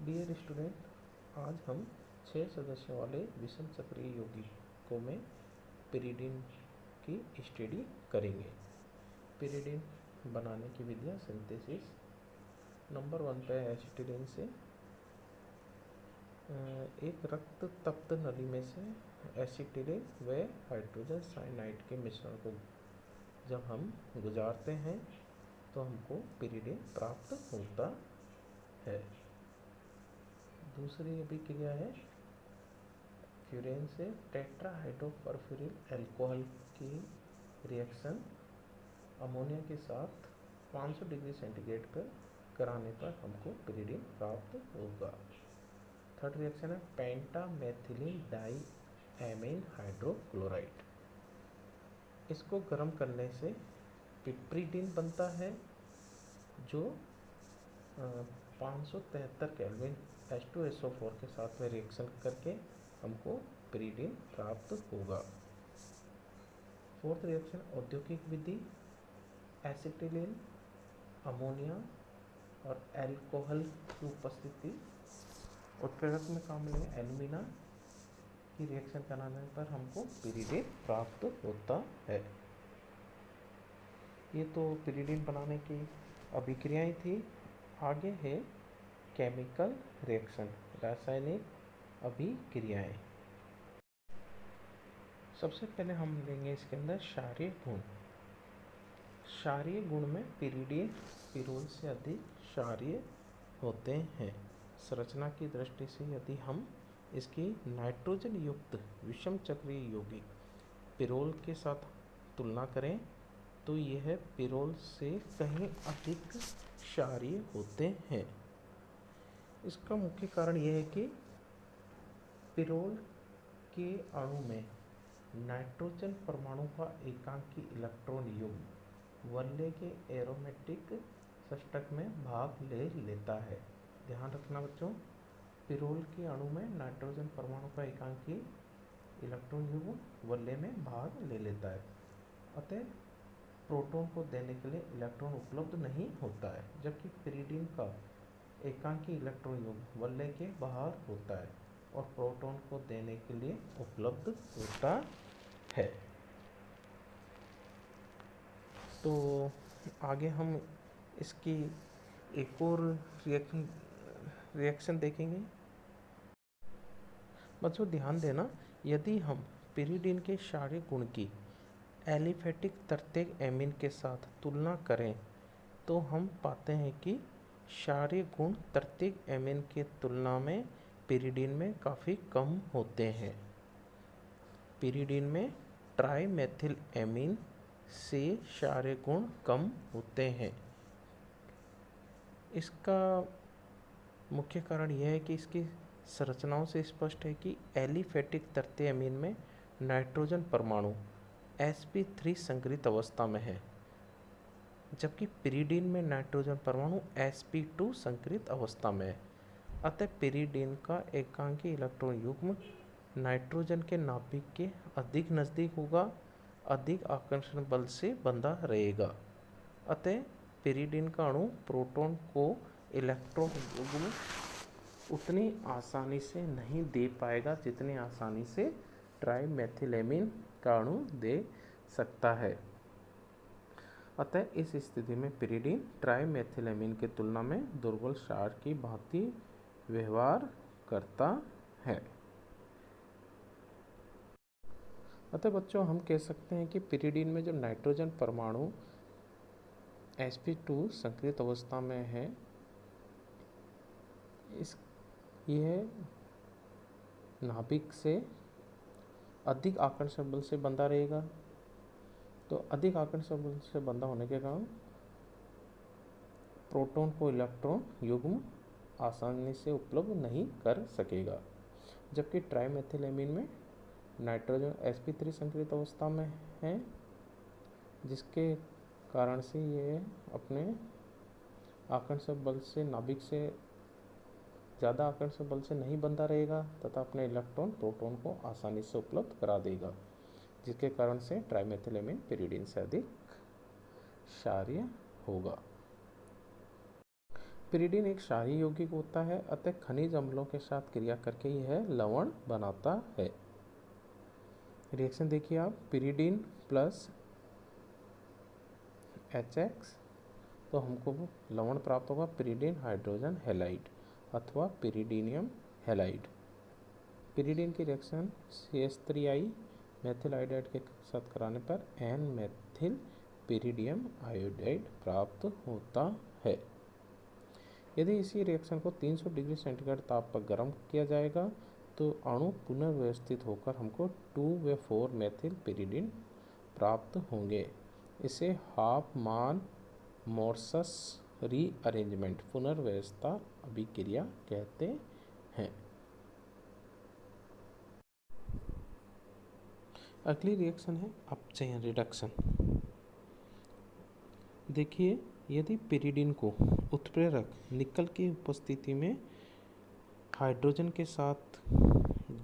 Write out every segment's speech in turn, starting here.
Dear student, आज हम 6 सदस्यों वाले विषम चक्रीय यौगिकों में पिरिडिन की स्टडी करेंगे। पिरिडिन बनाने की विधियाँ सिंथेसिस। नंबर 1 पे एसिटिलीन से एक रक्त तप्त नली में से एसिटिलीन व हाइड्रोजन साइनाइड के मिश्रण को जब हम गुजारते हैं तो हमको पिरिडिन प्राप्त होता है। दूसरी अभिक्रिया है फ्यूरेन से टेट्राहाइड्रोपरफ्यूरिल अल्कोहल की रिएक्शन अमोनिया के साथ 500 डिग्री सेंटीग्रेड पर कराने पर हमको पिरिडिन प्राप्त होगा। थर्ड रिएक्शन है पेंटामेथिलीन डाई एमीन हाइड्रोक्लोराइड। इसको गर्म करने से पिप्रिडिन बनता है जो 573 केल्विन H2SO4 के साथ में रिएक्शन करके हमको पिरिडिन प्राप्त होगा। फोर्थ रिएक्शन औद्योगिक विधि एसिटिलीन अमोनिया और अल्कोहल की उपस्थिति उत्प्रेरक में काम लेंगे एल्यूमिना की रिएक्शन कराने पर हमको पिरिडिन प्राप्त होता है। ये तो पिरिडिन बनाने की अभिक्रियाएं थी। आगे है केमिकल रिएक्शन, रासायनिक अभिक्रियाएं। सबसे पहले हम लेंगे इसके अंदर क्षारीय गुण। क्षारीय गुण में पिरिडिन पिरोल से अधिक क्षारीय होते हैं। संरचना की दृष्टि से यदि हम इसकी नाइट्रोजन युक्त विषम चक्रीय यौगिक पिरोल के साथ तुलना करें तो यह पिरोल से कहीं अधिक क्षारीय होते हैं। इसका मुख्य कारण यह है कि पिरोल के अणु में नाइट्रोजन परमाणु का एकांकी इलेक्ट्रॉन युग्म वल्ले के एरोमेटिक षष्टक में भाग ले लेता है। ध्यान रखना बच्चों, पिरोल के अणु में नाइट्रोजन परमाणु का एकांकी इलेक्ट्रॉन युग्म वल्ले में भाग ले लेता है, अतः प्रोटॉन को देने के लिए इलेक्ट्रॉन उपलब्ध नहीं होता है, जबकि पिरिडिन का एकांकी इलेक्ट्रॉन युग्म वल्ले के बाहर होता है और प्रोटॉन को देने के लिए उपलब्ध होता है। तो आगे हम इसकी एक और रिएक्शन देखेंगे। बच्चों ध्यान देना, यदि हम पिरिडिन के क्षारीय गुण की एलिफेटिक तृतीयक एमीन के साथ तुलना करें तो हम पाते हैं कि क्षारीय गुण तृतीयक एमीन की तुलना में पिरिडिन में काफ़ी कम होते हैं। पिरिडिन में ट्राइमेथिल एमीन से क्षारीय गुण कम होते हैं। इसका मुख्य कारण यह है कि इसकी संरचनाओं से स्पष्ट है कि एलिफेटिक तृतीय एमीन में नाइट्रोजन परमाणु sp3 संकरित अवस्था में है, जबकि पिरिडिन में नाइट्रोजन परमाणु sp2 संकरित अवस्था में है। अतः पिरिडिन का एकांकी इलेक्ट्रॉन युग्म नाइट्रोजन के नाभिक के अधिक नज़दीक होगा, अधिक आकर्षण बल से बंधा रहेगा। अतः पिरिडिन का अणु प्रोटॉन को इलेक्ट्रॉन युग्म उतनी आसानी से नहीं दे पाएगा जितनी आसानी से ट्राइमेथिलेमीन का अणु दे सकता है। अतः इस स्थिति में पिरिडिन ट्राइमेथिलेमीन की तुलना में दुर्बल क्षार की भांति व्यवहार करता है। अतः बच्चों हम कह सकते हैं कि पिरिडिन में जो नाइट्रोजन परमाणु sp2 संकरित अवस्था में है, यह नाभिक से अधिक आकर्षण बल से बंधा रहेगा। तो अधिक आकर्षण बल से बंधा होने के कारण प्रोटॉन को इलेक्ट्रॉन युग्म आसानी से उपलब्ध नहीं कर सकेगा, जबकि ट्राइमेथिलेमीन में नाइट्रोजन sp3 संकरित अवस्था में है, जिसके कारण से ये अपने आकर्षण बल से नाभिक से ज़्यादा आकर्षण बल से नहीं बंधा रहेगा तथा अपने इलेक्ट्रॉन प्रोटॉन को आसानी से उपलब्ध करा देगा, जिसके कारण से ट्राइमेथिलेमीन पिरिडिन से अधिक क्षारीय होगा। पिरीडिन एक क्षारीय यौगिक होता है, अतः खनिज अम्लों के साथ क्रिया करके यह लवण बनाता है। रिएक्शन देखिए आप, पिरीडिन प्लस HX, तो हमको लवण प्राप्त होगा पिरीडिन हाइड्रोजन हैलाइड अथवा पिरीडीनियम हैलाइड। पिरीडिन की रिएक्शन CH3I मेथिल आयोडाइड के साथ कराने पर N मेथिल पिरीडियम आयोडाइड प्राप्त होता है। यदि इसी रिएक्शन को 300 डिग्री सेंटीग्रेड ताप पर गर्म किया जाएगा तो अणु पुनर्व्यवस्थित होकर हमको 2 व 4 मेथिल पिरीडिन प्राप्त होंगे। इसे हाफमान मोर्सस रीअरेंजमेंट पुनर्व्यवस्था अभिक्रिया कहते हैं। अगली रिएक्शन है अपचयन रिडक्शन। देखिए, यदि पिरीडिन को उत्प्रेरक निकल की उपस्थिति में हाइड्रोजन के साथ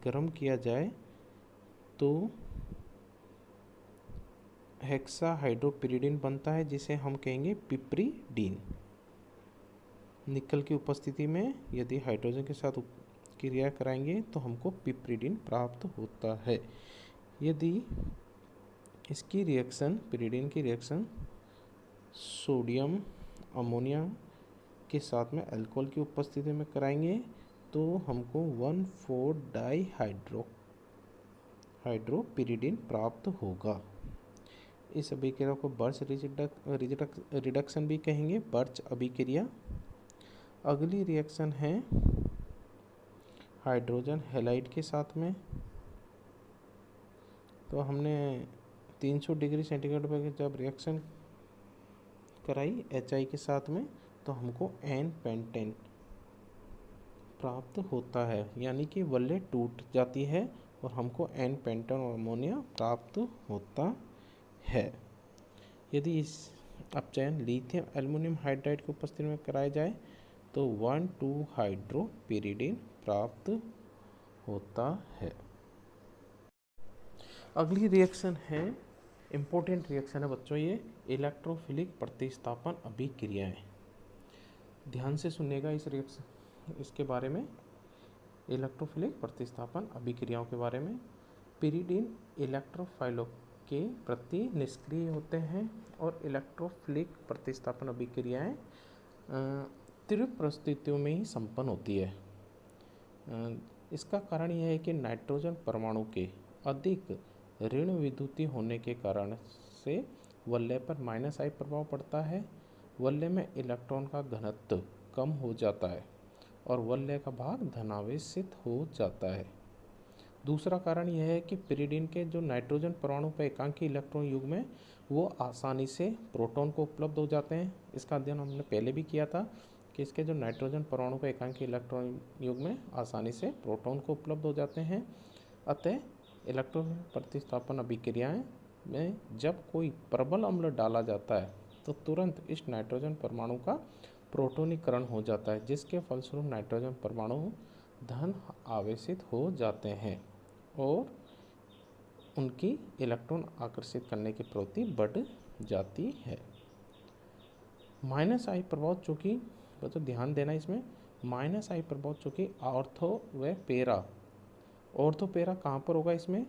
गर्म किया जाए तो हेक्सा हाइड्रोपिरीडिन बनता है, जिसे हम कहेंगे पिप्रीडीन। निकल की उपस्थिति में यदि हाइड्रोजन के साथ क्रिया कराएंगे तो हमको पिप्रीडीन प्राप्त होता है। यदि इसकी रिएक्शन, पिरीडिन की रिएक्शन सोडियम अमोनिया के साथ में अल्कोहल की उपस्थिति में कराएंगे तो हमको 1,4 डाई हाइड्रोपिरीडिन प्राप्त होगा। इस अभिक्रिया को बर्च रिडक्शन भी कहेंगे, बर्च अभिक्रिया। अगली रिएक्शन है हाइड्रोजन हैलाइड के साथ में। तो हमने 300 डिग्री सेंटीग्रेड पर जब रिएक्शन कराई HI के साथ में तो हमको N पेंटेन प्राप्त होता है, यानी कि वल्ले टूट जाती है और हमको N पेंटेन और अमोनिया प्राप्त होता है। यदि इस अपचयन लिथियम एल्युमिनियम हाइड्राइड की उपस्थिति में कराया जाए तो 1,2 हाइड्रोपिरीडिन प्राप्त होता है। अगली रिएक्शन है, इम्पोर्टेंट रिएक्शन है बच्चों, ये इलेक्ट्रोफिलिक प्रतिस्थापन अभिक्रियाएं। ध्यान से सुनिएगा इस रिएक्शन, इसके बारे में, इलेक्ट्रोफिलिक प्रतिस्थापन अभिक्रियाओं के बारे में। पिरीडिन इलेक्ट्रोफाइलों के प्रति निष्क्रिय होते हैं और इलेक्ट्रोफिलिक प्रतिस्थापन अभिक्रियाएं तीव्र परिस्थितियों में ही संपन्न होती है। इसका कारण यह है कि नाइट्रोजन परमाणु के अधिक ऋण विद्युतीय होने के कारण से वलय पर -I प्रभाव पड़ता है। वलय में इलेक्ट्रॉन का घनत्व कम हो जाता है और वलय का भाग धनावेशित हो जाता है। दूसरा कारण यह है कि पिरीडिन के जो नाइट्रोजन परमाणु पर एकांकी इलेक्ट्रॉन युग्म है वो आसानी से प्रोटॉन को उपलब्ध हो जाते हैं। इसका अध्ययन हमने पहले भी किया था कि इसके जो नाइट्रोजन परमाणु पर एकांकी इलेक्ट्रॉन युग्म में आसानी से प्रोटॉन को उपलब्ध हो जाते हैं। अतः इलेक्ट्रोफिलिक प्रतिस्थापन अभिक्रियाएं में जब कोई प्रबल अम्ल डाला जाता है तो तुरंत इस नाइट्रोजन परमाणु का प्रोटोनीकरण हो जाता है, जिसके फलस्वरूप नाइट्रोजन परमाणु धन आवेशित हो जाते हैं और उनकी इलेक्ट्रॉन आकर्षित करने की प्रवृत्ति बढ़ जाती है। -I प्रभाव, चूँकि तो ध्यान देना इसमें, -I प्रभाव चूँकि ऑर्थो व पैरा, ऑर्थो पैरा कहाँ पर होगा इसमें,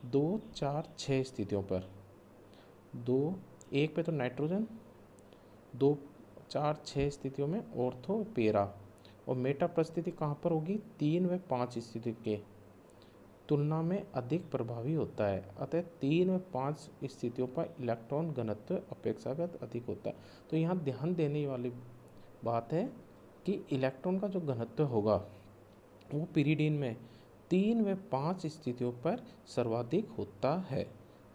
2, 4, 6 स्थितियों पर। 2, 1 पे तो नाइट्रोजन, 2, 4, 6 स्थितियों में ऑर्थो पैरा, और मेटा परिस्थिति कहाँ पर होगी, 3 व 5 स्थिति के तुलना में अधिक प्रभावी होता है। अतः 3 व 5 स्थितियों पर इलेक्ट्रॉन घनत्व अपेक्षाकृत अधिक होता है। तो यहाँ ध्यान देने वाली बात है कि इलेक्ट्रॉन का जो घनत्व होगा वो पिरीडिन में 3 व 5 स्थितियों पर सर्वाधिक होता है।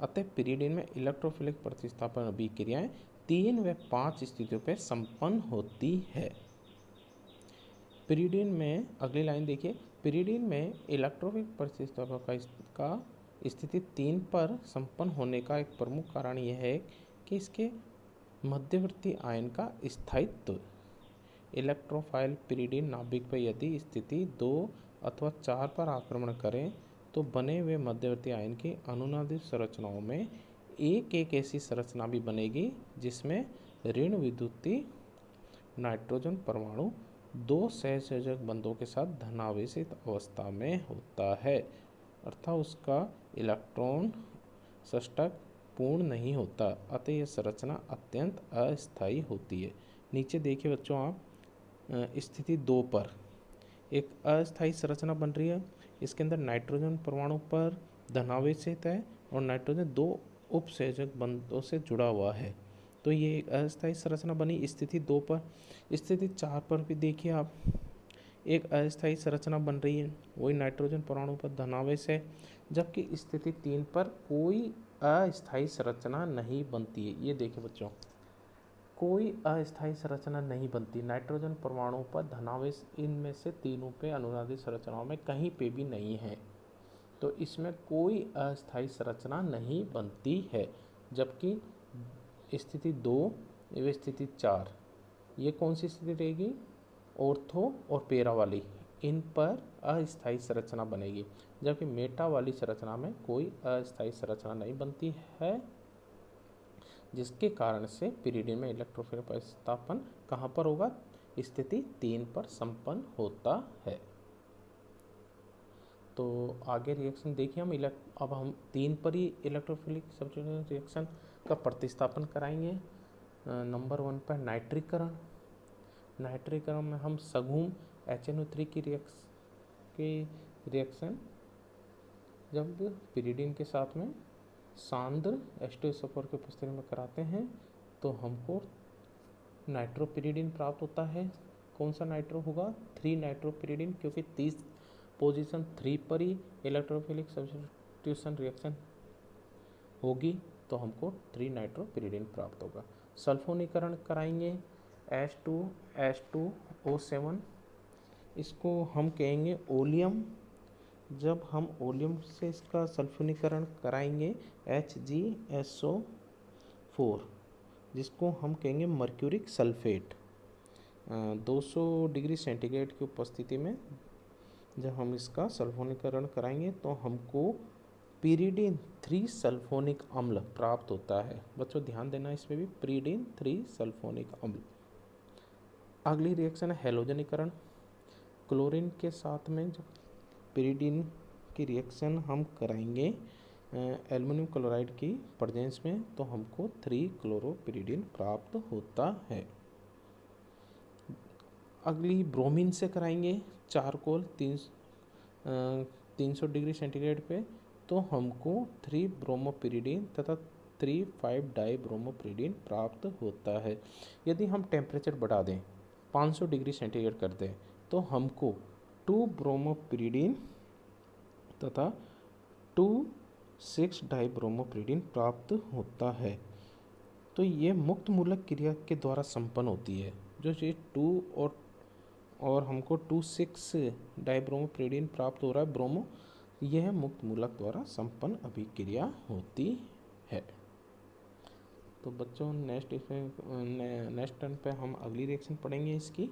अतः पिरीडिन में इलेक्ट्रोफिलिक प्रतिस्थापन अभिक्रियाएं 3 व 5 स्थितियों पर संपन्न होती है। पिरीडिन में, अगली लाइन देखिए, पिरीडिन में इलेक्ट्रोफिलिक प्रतिस्थापन का स्थिति 3 पर संपन्न होने का एक प्रमुख कारण यह है कि इसके मध्यवर्ती आयन का स्थायित्व। इलेक्ट्रोफाइल पिरीडिन नाभिक पर यदि स्थिति 2 अथवा 4 पर आक्रमण करें तो बने हुए मध्यवर्ती आयन की अनुनादित संरचनाओं में एक ऐसी संरचना भी बनेगी जिसमें ऋण विद्युतीय नाइट्रोजन परमाणु दो सहसंयोजक बंधों के साथ धनावेशित अवस्था में होता है, अर्थात उसका इलेक्ट्रॉन षष्टक पूर्ण नहीं होता, अतः यह संरचना अत्यंत अस्थायी होती है। नीचे देखिए बच्चों आप स्थिति 2 पर एक अस्थायी संरचना बन रही है। इसके अंदर नाइट्रोजन परमाणु पर धनावेशित है और नाइट्रोजन दो उपसंयोजक बंधों से जुड़ा हुआ है, तो ये एक अस्थायी संरचना बनी स्थिति 2 पर। स्थिति 4 पर भी देखिए आप एक अस्थायी संरचना बन रही है, वही नाइट्रोजन परमाणु पर धनावेश है, जबकि स्थिति 3 पर कोई अस्थायी संरचना नहीं बनती है। ये देखिए बच्चों, कोई अस्थायी संरचना नहीं बनती, नाइट्रोजन परमाणु पर धनावेश इनमें से तीनों पे अनुनादित संरचनाओं में कहीं पे भी नहीं है, तो इसमें कोई अस्थायी संरचना नहीं बनती है। जबकि स्थिति 2 एवं स्थिति 4 ये कौन सी स्थिति रहेगी, ऑर्थो और पैरा वाली, इन पर अस्थायी संरचना बनेगी, जबकि मेटा वाली संरचना में कोई अस्थायी संरचना नहीं बनती है, जिसके कारण से पिरीडिन में इलेक्ट्रोफिलिक प्रतिस्थापन कहाँ पर होगा, स्थिति 3 पर संपन्न होता है। तो आगे रिएक्शन देखिए अब हम 3 पर ही इलेक्ट्रोफिलिक सब्स्टिट्यूशन रिएक्शन का प्रतिस्थापन कराएंगे। नंबर 1 पर नाइट्रीकरण में हम सघूम HNO3 की रिएक्शन जब पिरीडिन के साथ में सांद्र H2SO4 की उपस्थिति में कराते हैं तो हमको नाइट्रोपिरीडिन प्राप्त होता है। कौन सा नाइट्रो होगा, 3 नाइट्रोपिरीडिन, क्योंकि 30 पोजीशन 3 पर ही इलेक्ट्रोफिलिक सब्स्टिट्यूशन रिएक्शन होगी, तो हमको 3 नाइट्रोपिरीडिन प्राप्त होगा। सल्फोनीकरण कराएंगे H2H2O7, इसको हम कहेंगे ओलियम। जब हम ओलियम से इसका सल्फोनीकरण कराएंगे HgSO4, जिसको हम कहेंगे मर्क्यूरिक सल्फेट। 200 डिग्री सेंटीग्रेड की उपस्थिति में जब हम इसका सल्फोनीकरण कराएंगे तो हमको पिरीडिन 3 सल्फोनिक अम्ल प्राप्त होता है। बच्चों ध्यान देना, इसमें भी पिरीडिन 3 सल्फोनिक अम्ल। अगली रिएक्शन है हैलोजनीकरण। क्लोरीन के साथ में जब पिरीडिन की रिएक्शन हम कराएंगे एल्युमिनियम क्लोराइड की प्रेजेंस में, तो हमको 3 क्लोरोपिरीडिन प्राप्त होता है। अगली ब्रोमीन से कराएंगे चारकोल 300 डिग्री सेंटीग्रेड पे, तो हमको 3 ब्रोमोपिरीडिन तथा 3,5 डाई ब्रोमोपिरीडिन प्राप्त होता है। यदि हम टेम्परेचर बढ़ा दें 500 डिग्री सेंटीग्रेड कर दें तो हमको 2 ब्रोमोपिरीडिन तथा 2,6 डाई ब्रोमोपिरीडिन प्राप्त होता है। तो ये मुक्त मूलक क्रिया के द्वारा संपन्न होती है। जो चीज़ 2 और हमको 2,6 डाइब्रोमोपिरीडिन प्राप्त हो रहा है ब्रोमो, यह मुक्त मूलक द्वारा संपन्न अभिक्रिया होती है। तो बच्चों नेक्स्ट टर्न पे हम अगली रिएक्शन पढ़ेंगे इसकी।